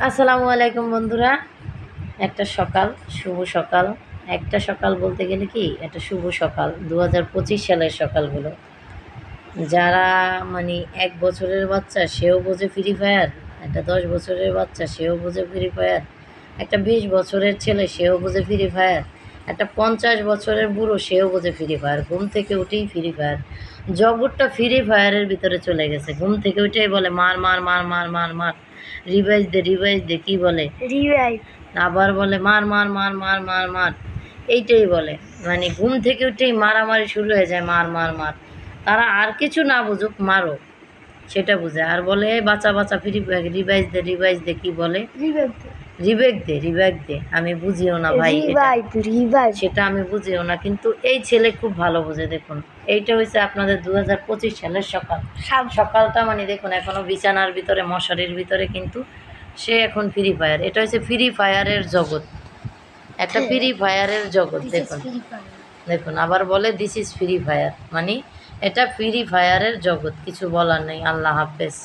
আসসালামু আলাইকুম বন্ধুরা। একটা সকাল, শুভ সকাল। একটা সকাল বলতে গেলে কি একটা শুভ সকাল 2025 সালের সকালগুলো। যারা মানে ১ বছরের বাচ্চা সেও বোঝে ফ্রি ফায়ার, একটা ১০ বছরের বাচ্চা সেও বোঝে ফ্রি ফায়ার, একটা ২০ বছরের ছেলে সেও বোঝে ফ্রি ফায়ার, একটা ৫০ বছরের বুড়ো সেও বোঝে ফ্রি ফায়ার। ঘুম থেকে উঠেই ফ্রি ফায়ার, জগৎটা ফ্রি ফায়ারের ভিতরে চলে গেছে। ঘুম থেকে উঠেই বলে মার মার মার মার মার মার, রিভাইজ দে রিভাইজ দে, কী বলে রিভাইজ, আবার বলে মার মার মার মার মার মার, এইটাই বলে। মানে ঘুম থেকে উঠেই মারামারি শুরু হয়ে যায়, মার মার মার। তারা আর কিছু না বুঝুক, মারো সেটা বুঝে। আর বলে বাচ্চা বাচ্চা ফ্রি রিভাইজ দে রিভাইজ দে, কী বলে রিবেক দে রিবেক দে। আমি বুঝিও না ভাই, সেটা আমি বুঝিও না, কিন্তু এই ছেলে খুব ভালো বোঝে। দেখুন, এইটা হয়েছে আপনাদের 2025 সালের সকাল। সকালটা মানে দেখুন, এখনও বিছানার ভিতরে মশারির ভিতরে, কিন্তু সে এখন ফ্রি ফায়ার। এটা হচ্ছে ফ্রি ফায়ারের জগৎ, একটা ফ্রি ফায়ারের জগৎ। দেখুন দেখুন, আবার বলে দিস ইজ ফ্রি ফায়ার, মানে এটা ফ্রি ফায়ারের জগৎ। কিছু বলার নেই। আল্লাহ হাফেজ।